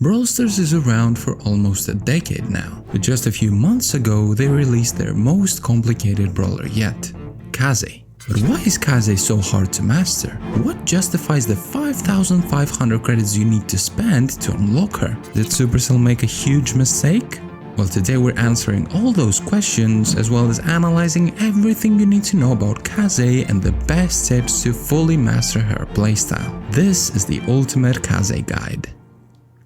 Brawl Stars is around for almost a decade now, but just a few months ago they released their most complicated brawler yet, Kaze. But why is Kaze so hard to master? What justifies the 5,500 credits you need to spend to unlock her? Did Supercell make a huge mistake? Well, today we're answering all those questions as well as analyzing everything you need to know about Kaze and the best tips to fully master her playstyle. This is the ultimate Kaze guide.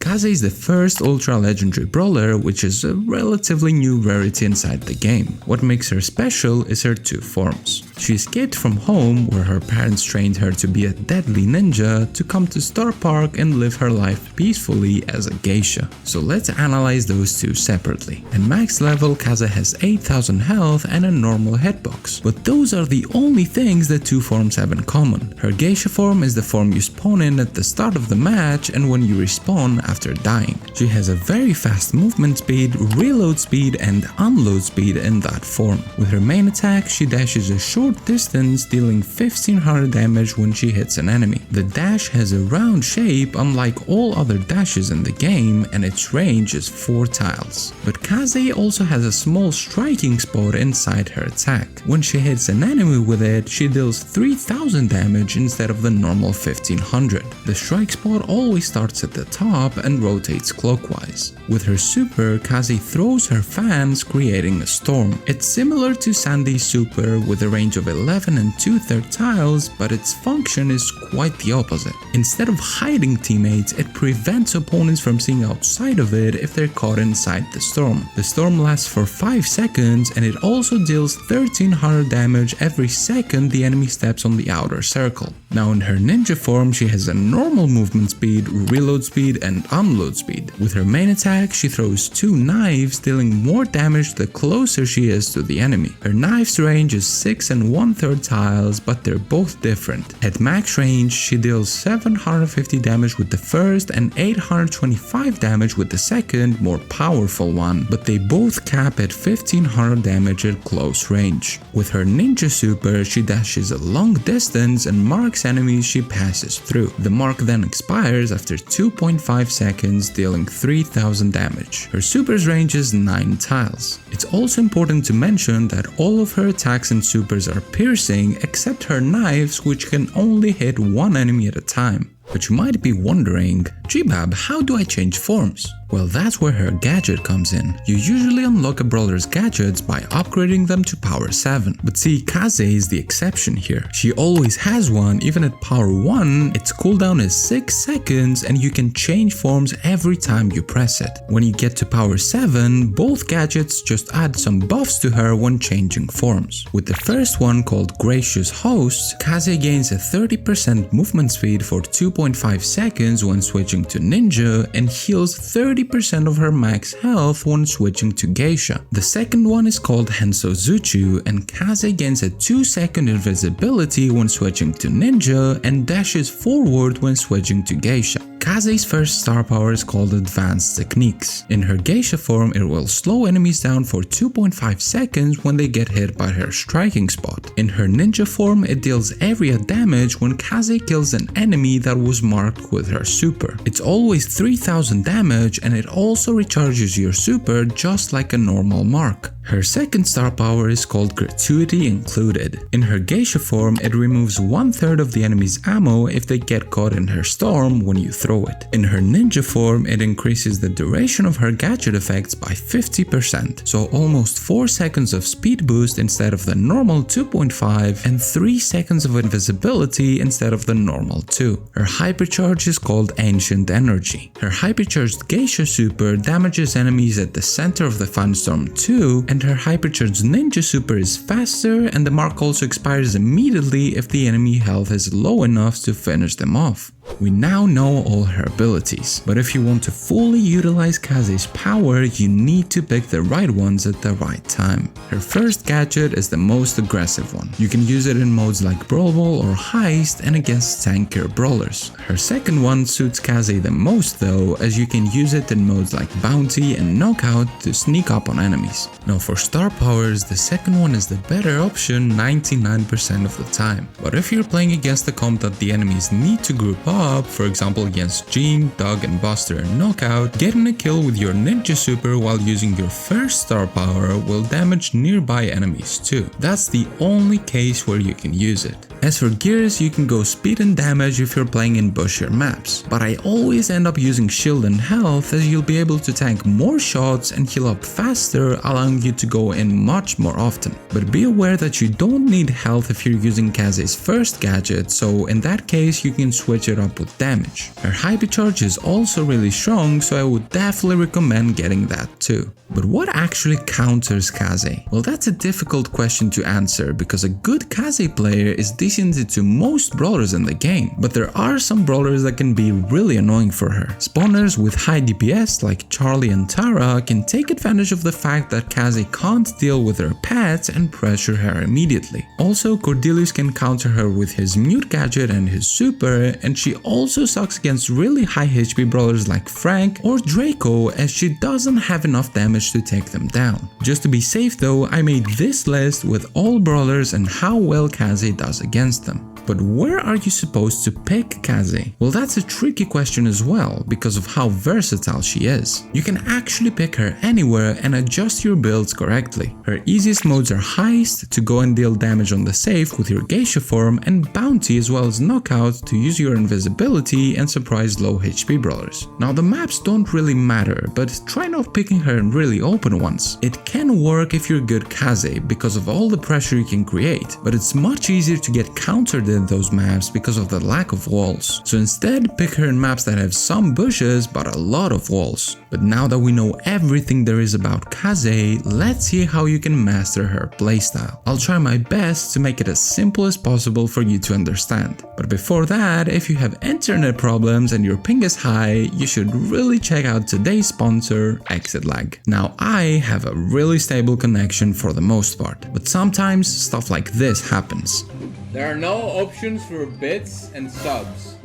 Kaze is the first ultra-legendary brawler, which is a relatively new rarity inside the game. What makes her special is her two forms. She escaped from home, where her parents trained her to be a deadly ninja, to come to Star Park and live her life peacefully as a geisha. So let's analyze those two separately. At max level, Kaze has 8,000 health and a normal hitbox, but those are the only things the two forms have in common. Her geisha form is the form you spawn in at the start of the match and when you respawn after dying. She has a very fast movement speed, reload speed and unload speed in that form. With her main attack, she dashes a short distance, dealing 1500 damage when she hits an enemy. The dash has a round shape unlike all other dashes in the game, and its range is 4 tiles. But Kaze also has a small striking spot inside her attack. When she hits an enemy with it, she deals 3000 damage instead of the normal 1500. The strike spot always starts at the top and rotates clockwise. With her super, Kaze throws her fans, creating a storm. It's similar to Sandy's super with a range of 11 2/3 tiles, but its function is quite the opposite. Instead of hiding teammates, it prevents opponents from seeing outside of it if they're caught inside the storm. The storm lasts for 5 seconds and it also deals 1300 damage every second the enemy steps on the outer circle. Now in her ninja form, she has a normal movement speed, reload speed and unload speed. With her main attack, she throws 2 knives, dealing more damage the closer she is to the enemy. Her knife's range is 6 1/3 tiles, but they're both different. At max range, she deals 750 damage with the first and 825 damage with the second, more powerful one, but they both cap at 1500 damage at close range. With her ninja super, she dashes a long distance and marks enemies she passes through. The mark then expires after 2.5 seconds, dealing 3000 damage. Her super's range is 9 tiles. It's also important to mention that all of her attacks and supers are piercing except her knives, which can only hit one enemy at a time. But you might be wondering, Gbab, how do I change forms? Well, that's where her gadget comes in. You usually unlock a brawler's gadgets by upgrading them to power 7. But see, Kaze is the exception here. She always has one, even at power 1, its cooldown is 6 seconds and you can change forms every time you press it. When you get to power 7, both gadgets just add some buffs to her when changing forms. With the first one, called Gracious Host, Kaze gains a 30% movement speed for 2.5 seconds when switching to Ninja and heals 30% of her max health when switching to Geisha. The second one is called Henso Zuchu, and Kaze gains a 2-second invisibility when switching to Ninja and dashes forward when switching to Geisha. Kaze's first star power is called Advanced Techniques. In her Geisha form, it will slow enemies down for 2.5 seconds when they get hit by her striking spot. In her ninja form, it deals area damage when Kaze kills an enemy that was marked with her super. It's always 3000 damage and it also recharges your super just like a normal mark. Her second star power is called Gratuity Included. In her Geisha form, it removes 1/3 of the enemy's ammo if they get caught in her storm when you throw it. In her ninja form, it increases the duration of her gadget effects by 50%, so almost 4 seconds of speed boost instead of the normal 2.5 and 3 seconds of invisibility instead of the normal 2. Her hypercharge is called Ancient Energy. Her hypercharged Geisha super damages enemies at the center of the Funstorm 2, and her hypercharged ninja super is faster, and the mark also expires immediately if the enemy health is low enough to finish them off. We now know all her abilities, but if you want to fully utilize Kaze's power, you need to pick the right ones at the right time. Her first gadget is the most aggressive one. You can use it in modes like Brawl Ball or Heist and against tankier brawlers. Her second one suits Kaze the most though, as you can use it in modes like Bounty and Knockout to sneak up on enemies. Now Now for star powers, the second one is the better option 99% of the time. But if you're playing against a comp that the enemies need to group up, for example against Jean, Doug and Buster and Knockout, getting a kill with your ninja super while using your first star power will damage nearby enemies too. That's the only case where you can use it. As for gears, you can go speed and damage if you're playing in bushier maps, but I always end up using shield and health as you'll be able to tank more shots and heal up faster, allowing you to go in much more often. But be aware that you don't need health if you're using Kaze's first gadget, so in that case you can switch it up with damage. Her hyper charge is also really strong, so I would definitely recommend getting that too. But what actually counters Kaze? Well, that's a difficult question to answer because a good Kaze player is decent into most brawlers in the game, but there are some brawlers that can be really annoying for her. Spawners with high DPS like Charlie and Tara can take advantage of the fact that Kaze can't deal with her pets and pressure her immediately. Also, Cordelius can counter her with his mute gadget and his super, and she also sucks against really high HP brawlers like Frank or Draco as she doesn't have enough damage to take them down. Just to be safe though, I made this list with all brawlers and how well Kaze does against them. But where are you supposed to pick Kaze? Well, that's a tricky question as well because of how versatile she is. You can actually pick her anywhere and adjust your builds correctly. Her easiest modes are Heist to go and deal damage on the safe with your Geisha form, and Bounty as well as Knockout to use your invisibility and surprise low HP brawlers. Now the maps don't really matter, but try not picking her in really open ones. It can work if you're good Kaze because of all the pressure you can create, but it's much easier to get countered in those maps because of the lack of walls. So instead, pick her in maps that have some bushes but a lot of walls. But now that we know everything there is about Kaze, let's see how you can master her playstyle. I'll try my best to make it as simple as possible for you to understand. But before that, if you have internet problems and your ping is high, you should really check out today's sponsor, Exit Lag. Now I have a really stable connection for the most part, but sometimes stuff like this happens. There are no options for bits and subs.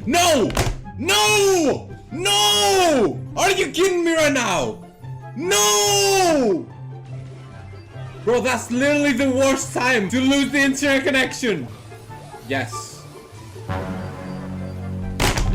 No! No! No! Are you kidding me right now? No! Bro, that's literally the worst time to lose the internet connection. Yes.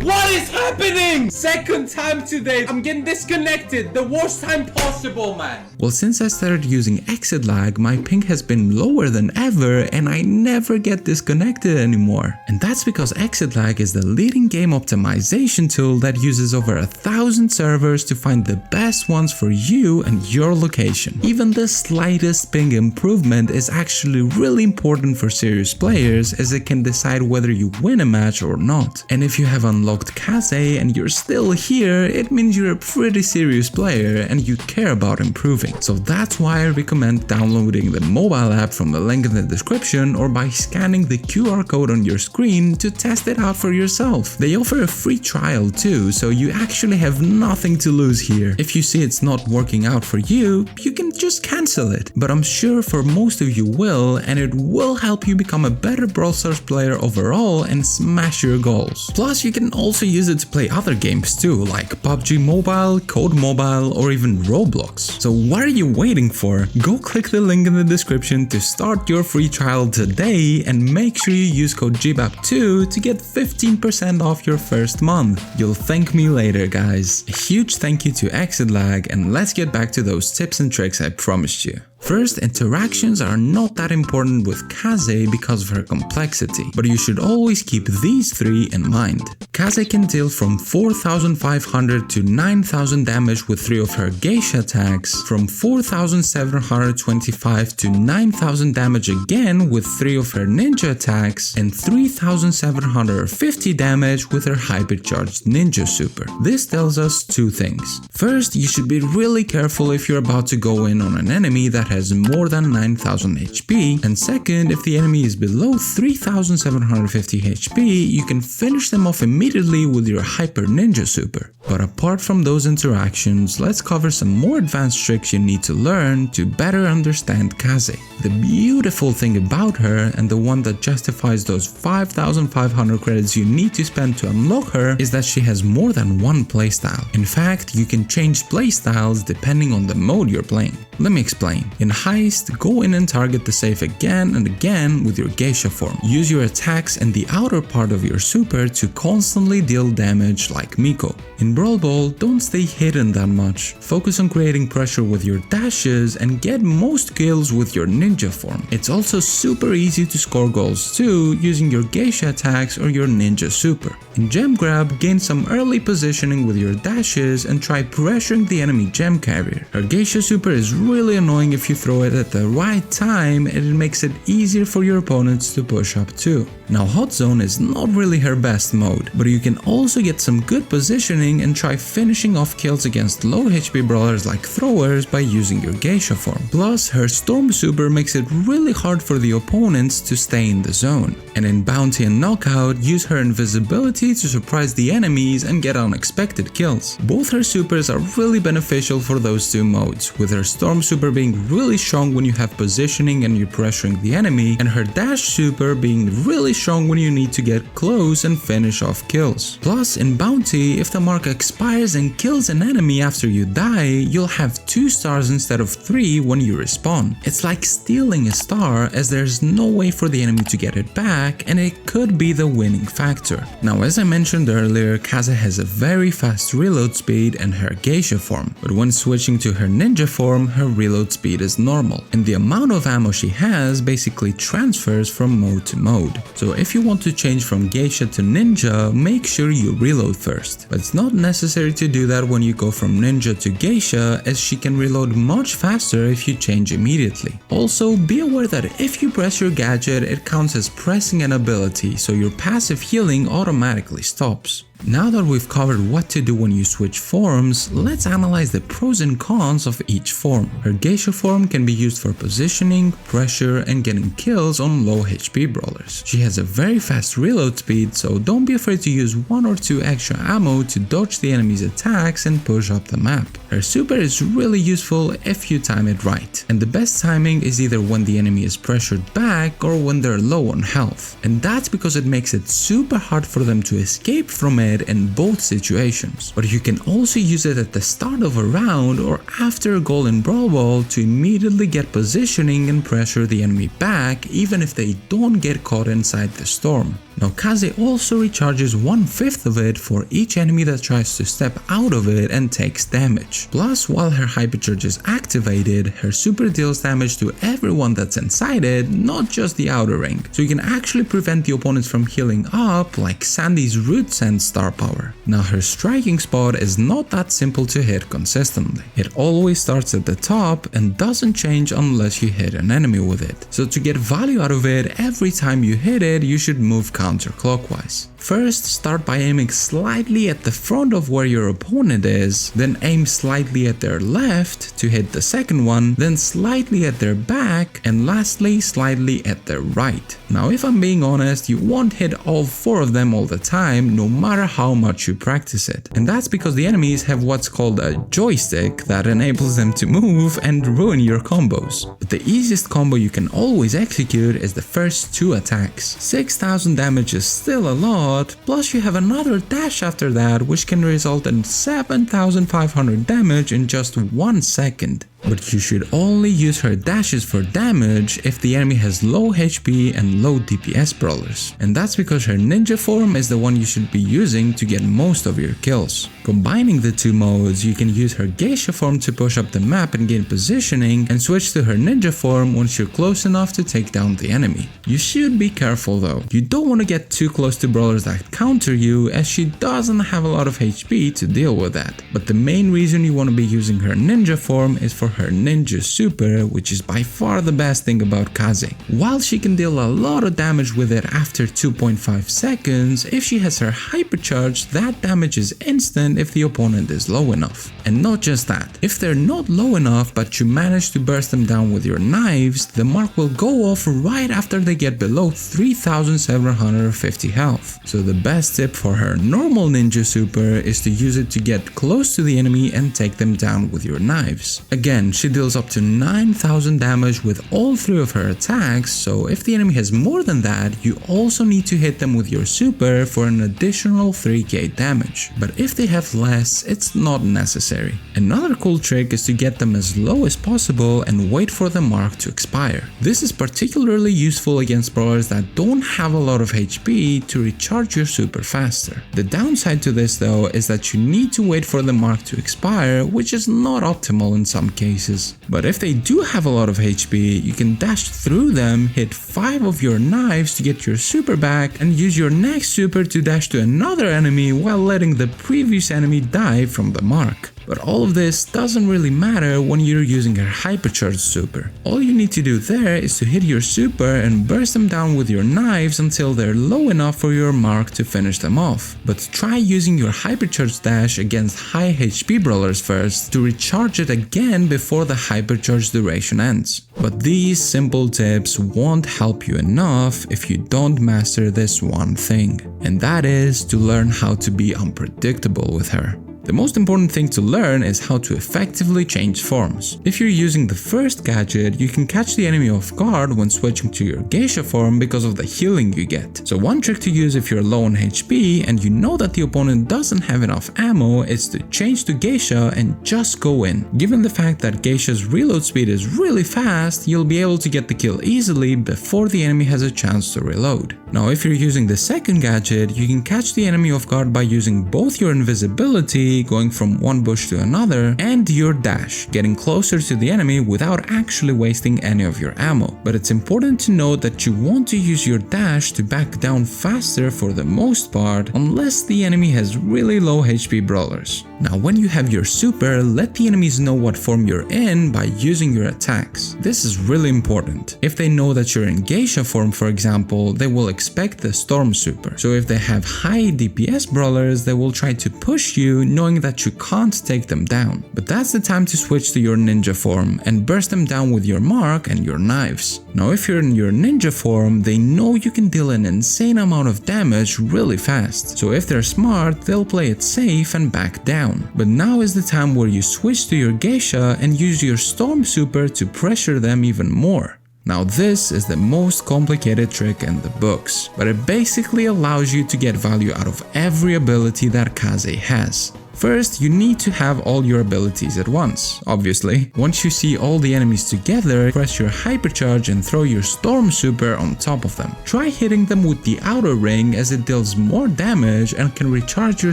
What is happening? Second time today. I'm getting disconnected. The worst time possible, man. Well, since I started using Exit Lag, my ping has been lower than ever and I never get disconnected anymore. And that's because Exit Lag is the leading game optimization tool that uses over 1,000 servers to find the best ones for you and your location. Even the slightest ping improvement is actually really important for serious players as it can decide whether you win a match or not. And if you have unlocked Kaze and you're still here, it means you're a pretty serious player and you care about improving. So that's why I recommend downloading the mobile app from the link in the description or by scanning the QR code on your screen to test it out for yourself. They offer a free trial too, so you actually have nothing to lose here. If you see it's not working out for you, you can just cancel it. But I'm sure for most of you will, and it will help you become a better Brawl Stars player overall and smash your goals. Plus, you can also use it to play other games too, like PUBG Mobile, Code Mobile, or even Roblox. So what are you waiting for? Go click the link in the description to start your free trial today and make sure you use code GBAP2 to get 15% off your first month. You'll thank me later, guys. A huge thank you to Exit Lag, and let's get back to those tips and tricks I promised you. First, interactions are not that important with Kaze because of her complexity, but you should always keep these three in mind. Kaze can deal from 4,500 to 9,000 damage with 3 of her Geisha attacks, from 4,725 to 9,000 damage again with 3 of her ninja attacks, and 3,750 damage with her hypercharged ninja super. This tells us two things. First, you should be really careful if you're about to go in on an enemy that has more than 9000 HP, and second, if the enemy is below 3750 HP, you can finish them off immediately with your Hyper Ninja Super. But apart from those interactions, let's cover some more advanced tricks you need to learn to better understand Kaze. The beautiful thing about her, and the one that justifies those 5500 credits you need to spend to unlock her, is that she has more than one playstyle. In fact, you can change playstyles depending on the mode you're playing. Let me explain. In Heist, go in and target the safe again and again with your Geisha form. Use your attacks and the outer part of your super to constantly deal damage like Miko. In Brawl Ball, don't stay hidden that much. Focus on creating pressure with your dashes and get most kills with your ninja form. It's also super easy to score goals too using your Geisha attacks or your ninja super. In Gem Grab, gain some early positioning with your dashes and try pressuring the enemy gem carrier. Her Geisha super is really annoying if you throw it at the right time, and it makes it easier for your opponents to push up too. Now Hot Zone is not really her best mode, but you can also get some good positioning and try finishing off kills against low HP brawlers like throwers by using your Geisha form. Plus, her Storm super makes it really hard for the opponents to stay in the zone. And in Bounty and Knockout, use her invisibility to surprise the enemies and get unexpected kills. Both her supers are really beneficial for those two modes, with her Storm super being really strong when you have positioning and you're pressuring the enemy, and her Dash super being really strong when you need to get close and finish off kills. Plus, in Bounty, if the mark expires and kills an enemy after you die, you'll have 2 stars instead of 3 when you respawn. It's like stealing a star, as there's no way for the enemy to get it back, and it could be the winning factor. Now, as I mentioned earlier, Kaze has a very fast reload speed and her Geisha form, but when switching to her ninja form, her reload speed is normal, and the amount of ammo she has basically transfers from mode to mode. So if you want to change from Geisha to ninja, make sure you reload first. But it's not necessary to do that when you go from ninja to Geisha, as she can reload much faster if you change immediately. Also, be aware that if you press your gadget, it counts as pressing an ability, so your passive healing automatically stops. Now that we've covered what to do when you switch forms, let's analyze the pros and cons of each form. Her Geisha form can be used for positioning, pressure, and getting kills on low HP brawlers. She has a very fast reload speed, so don't be afraid to use 1 or 2 extra ammo to dodge the enemy's attacks and push up the map. Her super is really useful if you time it right, and the best timing is either when the enemy is pressured back or when they're low on health. And that's because it makes it super hard for them to escape from it in both situations. But you can also use it at the start of a round or after a goal in Brawl Ball to immediately get positioning and pressure the enemy back, even if they don't get caught inside the storm. Now Kaze also recharges 1/5 of it for each enemy that tries to step out of it and takes damage. Plus, while her hypercharge is activated, her super deals damage to everyone that's inside it, not just the outer ring. So you can actually prevent the opponents from healing up like Sandy's Root Send star power. Now her striking spot is not that simple to hit consistently. It always starts at the top and doesn't change unless you hit an enemy with it. So to get value out of it, every time you hit it, you should move counterclockwise. First, start by aiming slightly at the front of where your opponent is, then aim slightly at their left to hit the second one, then slightly at their back, and lastly slightly at their right. Now if I'm being honest, you won't hit all 4 of them all the time, no matter how much you practice it. And that's because the enemies have what's called a joystick that enables them to move and ruin your combos. But the easiest combo you can always execute is the first 2 attacks. 6000 damage is still a lot, plus you have another dash after that, which can result in 7500 damage in just 1 second. But you should only use her dashes for damage if the enemy has low HP and low DPS brawlers. And that's because her ninja form is the one you should be using to get most of your kills. Combining the 2 modes, you can use her Geisha form to push up the map and gain positioning, and switch to her ninja form once you're close enough to take down the enemy. You should be careful though. You don't want to get too close to brawlers that counter you, as she doesn't have a lot of HP to deal with that. But the main reason you want to be using her ninja form is for her ninja super, which is by far the best thing about Kaze. While she can deal a lot of damage with it after 2.5 seconds, if she has her hypercharge, that damage is instant 100% if the opponent is low enough. And not just that, if they're not low enough but you manage to burst them down with your knives, the mark will go off right after they get below 3750 health. So the best tip for her normal ninja super is to use it to get close to the enemy and take them down with your knives. Again, she deals up to 9000 damage with all 3 of her attacks, so if the enemy has more than that, you also need to hit them with your super for an additional 3k damage. But if they have less, it's not necessary. Another cool trick is to get them as low as possible and wait for the mark to expire. This is particularly useful against brawlers that don't have a lot of HP to recharge your super faster. The downside to this though is that you need to wait for the mark to expire, which is not optimal in some cases. But if they do have a lot of HP, you can dash through them, hit 5 of your knives to get your super back, and use your next super to dash to another enemy while letting the previous enemy die from the mark. But all of this doesn't really matter when you're using her hypercharged super. All you need to do there is to hit your super and burst them down with your knives until they're low enough for your mark to finish them off. But try using your hypercharged dash against high HP brawlers first to recharge it again before the hypercharge duration ends. But these simple tips won't help you enough if you don't master this one thing, and that is to learn how to be unpredictable with her. The most important thing to learn is how to effectively change forms. If you're using the first gadget, you can catch the enemy off guard when switching to your geisha form because of the healing you get. So one trick to use if you're low on HP and you know that the opponent doesn't have enough ammo is to change to geisha and just go in. Given the fact that geisha's reload speed is really fast, you'll be able to get the kill easily before the enemy has a chance to reload. Now if you're using the second gadget, you can catch the enemy off guard by using both your invisibility, going from one bush to another, and your dash, getting closer to the enemy without actually wasting any of your ammo. But it's important to note that you want to use your dash to back down faster for the most part, unless the enemy has really low HP brawlers. Now when you have your super, let the enemies know what form you're in by using your attacks. This is really important. If they know that you're in geisha form, for example, they will expect the storm super. So if they have high DPS brawlers, they will try to push you knowing that you can't take them down. But that's the time to switch to your ninja form and burst them down with your mark and your knives. Now if you're in your ninja form, they know you can deal an insane amount of damage really fast. So if they're smart, they'll play it safe and back down. But now is the time where you switch to your geisha and use your storm super to pressure them even more. Now this is the most complicated trick in the books, but it basically allows you to get value out of every ability that Kaze has. First, you need to have all your abilities at once, obviously. Once you see all the enemies together, press your hypercharge and throw your storm super on top of them. Try hitting them with the outer ring as it deals more damage and can recharge your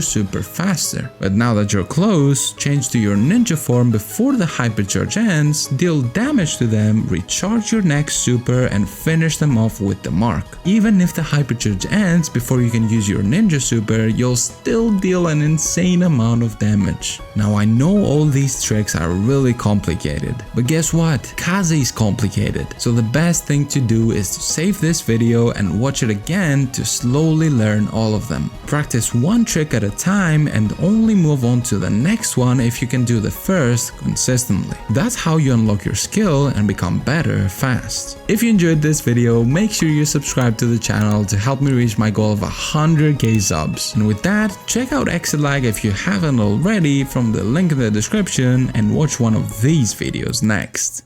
super faster. But now that you're close, change to your ninja form before the hypercharge ends, deal damage to them, recharge your next super and finish them off with the mark. Even if the hypercharge ends before you can use your ninja super, you'll still deal an insane amount of damage. Now I know all these tricks are really complicated, but guess what? Kaze is complicated. So the best thing to do is to save this video and watch it again to slowly learn all of them. Practice one trick at a time and only move on to the next one if you can do the first consistently. That's how you unlock your skill and become better fast. If you enjoyed this video, make sure you subscribe to the channel to help me reach my goal of 100k subs. And with that, check out Exit Lag if you haven't already from the link in the description and watch one of these videos next.